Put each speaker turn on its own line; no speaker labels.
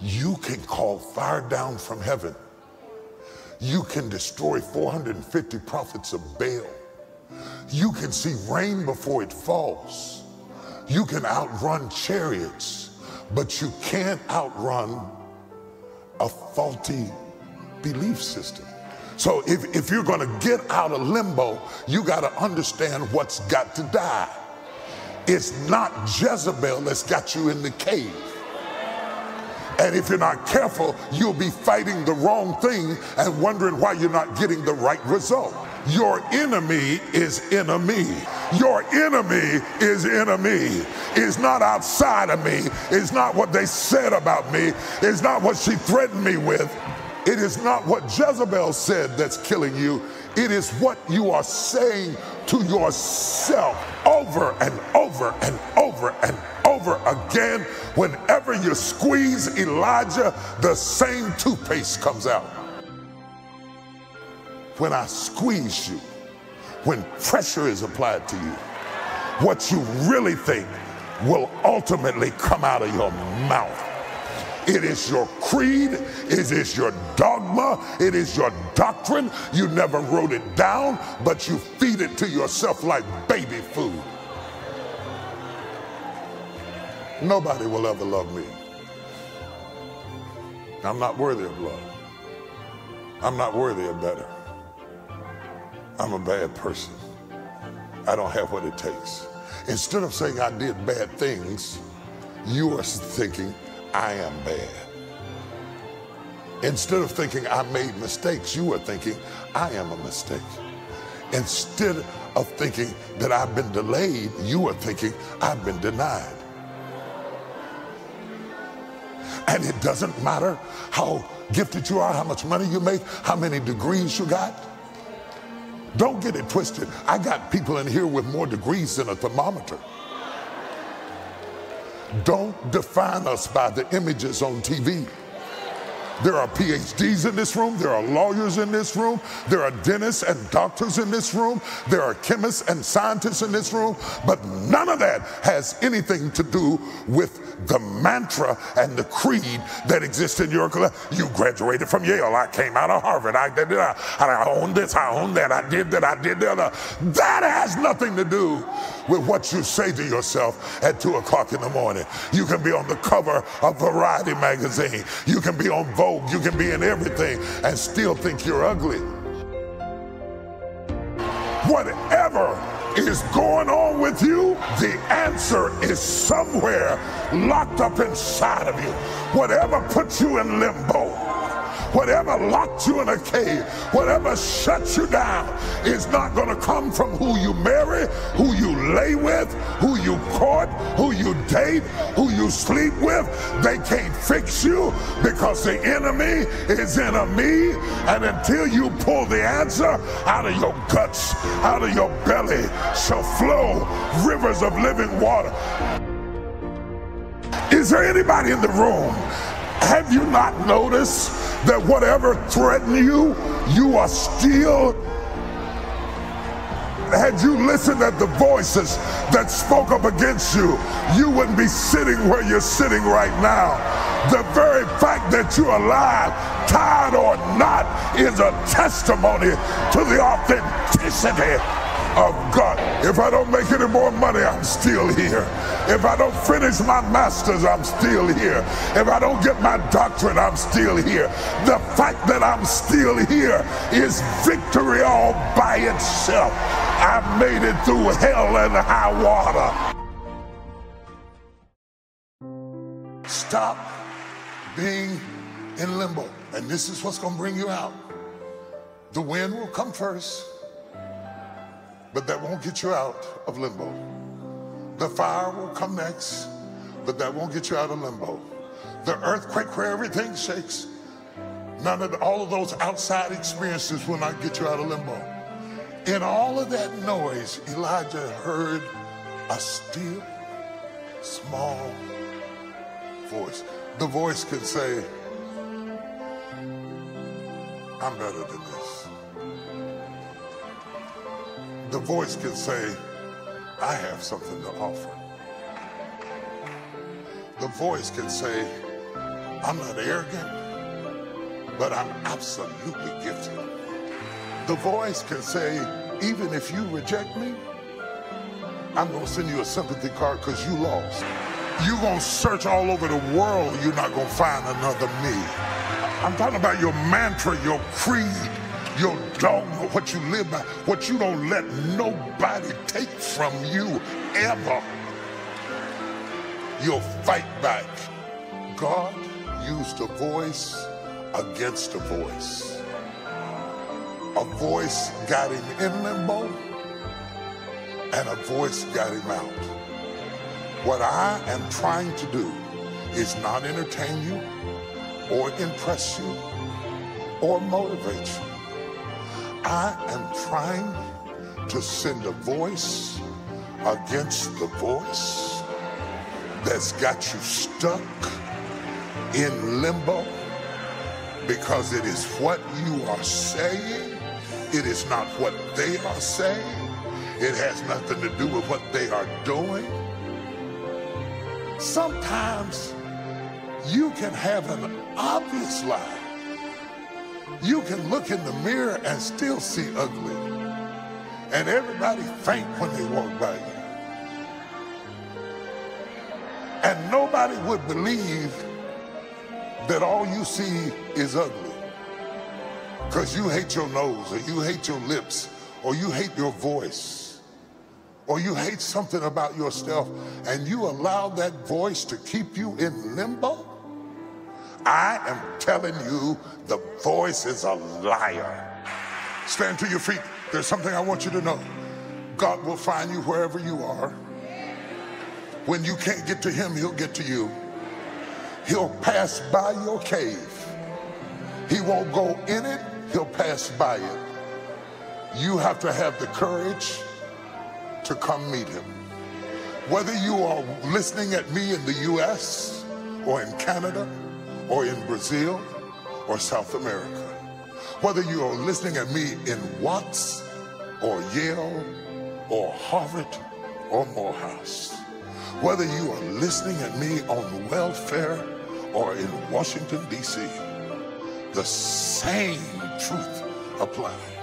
You can call fire down from heaven. You can destroy 450 prophets of Baal. You can see rain before it falls. You can outrun chariots, but you can't outrun a faulty belief system. So if you're going to get out of limbo, you got to understand what's got to die. It's not Jezebel that's got you in the cave. And if you're not careful, you'll be fighting the wrong thing and wondering why you're not getting the right result. Your enemy is enemy. Your enemy is enemy. It's not outside of me. It's not what they said about me. It's not what she threatened me with. It is not what Jezebel said that's killing you. It is what you are saying to yourself over and over and over and over again. Whenever you squeeze Elijah, the same toothpaste comes out. When I squeeze you, when pressure is applied to you, what you really think will ultimately come out of your mouth. It is your creed, it is your dogma, it is your doctrine. You never wrote it down, but you feed it to yourself like baby food. Nobody will ever love me. I'm not worthy of love. I'm not worthy of better. I'm a bad person. I don't have what it takes. Instead of saying I did bad things, you are thinking I am bad. Instead of thinking I made mistakes, you are thinking I am a mistake. Instead of thinking that I've been delayed, you are thinking I've been denied. And it doesn't matter how gifted you are, how much money you make, how many degrees you got. Don't get it twisted. I got people in here with more degrees than a thermometer. Don't define us by the images on TV. There are PhDs in this room. There are lawyers in this room. There are dentists and doctors in this room. There are chemists and scientists in this room. But none of that has anything to do with the mantra and the creed that exists in your class. You graduated from Yale. I came out of Harvard. I own this. I own that. I did that. I did the other. That has nothing to do with what you say to yourself at 2 o'clock in the morning. You can be on the cover of Variety magazine. You can be on Vogue. You can be in everything and still think you're ugly. Whatever is going on with you, the answer is somewhere locked up inside of you. Whatever puts you in limbo, whatever locked you in a cave, whatever shuts you down is not going to come from who you marry, who you lay with, who you court, who you date, who you sleep with. They can't fix you because the enemy is enemy. And until you pull the answer out of your guts, out of your belly, shall flow rivers of living water. Is there anybody in the room? Have you not noticed that whatever threatened you, you are still? Had you listened at the voices that spoke up against you, you wouldn't be sitting where you're sitting right now. The very fact that you're alive, tired or not, is a testimony to the authenticity of God. If I don't make any more money, I'm still here. If I don't finish my master's, I'm still here. If I don't get my doctorate, I'm still here. The fact that I'm still here is victory all by itself. I made it through hell and high water. Stop being in limbo. And this is what's going to bring you out. The wind will come first, but that won't get you out of limbo. The fire will come next, but that won't get you out of limbo. The earthquake where everything shakes, all of those outside experiences will not get you out of limbo. In all of that noise, Elijah heard a still, small voice. The voice could say, I'm better than this. The voice can say, I have something to offer. The voice can say, I'm not arrogant, but I'm absolutely gifted. The voice can say, even if you reject me, I'm gonna send you a sympathy card because you lost. You're gonna search all over the world, you're not gonna find another me. I'm talking about your mantra, your creed, your dogma, what you live by, what you don't let nobody take from you ever. You'll fight back. God used a voice against a voice. A voice got him in limbo, and a voice got him out. What I am trying to do is not entertain you or impress you or motivate you. I am trying to send a voice against the voice that's got you stuck in limbo, because it is what you are saying, it is not what they are saying, it has nothing to do with what they are doing. Sometimes you can have an obvious lie. You can look in the mirror and still see ugly, and everybody faint when they walk by you. And nobody would believe that all you see is ugly, because you hate your nose, or you hate your lips, or you hate your voice, or you hate something about yourself, and you allow that voice to keep you in limbo. I am telling you, the voice is a liar. Stand to your feet. There's something I want you to know. God will find you wherever you are. When you can't get to him, he'll get to you. He'll pass by your cave. He won't go in it, he'll pass by it. You have to have the courage to come meet him. Whether you are listening at me in the US or in Canada or in Brazil or South America, whether you are listening at me in Watts or Yale or Harvard or Morehouse, whether you are listening at me on welfare or in Washington, D.C., the same truth applies.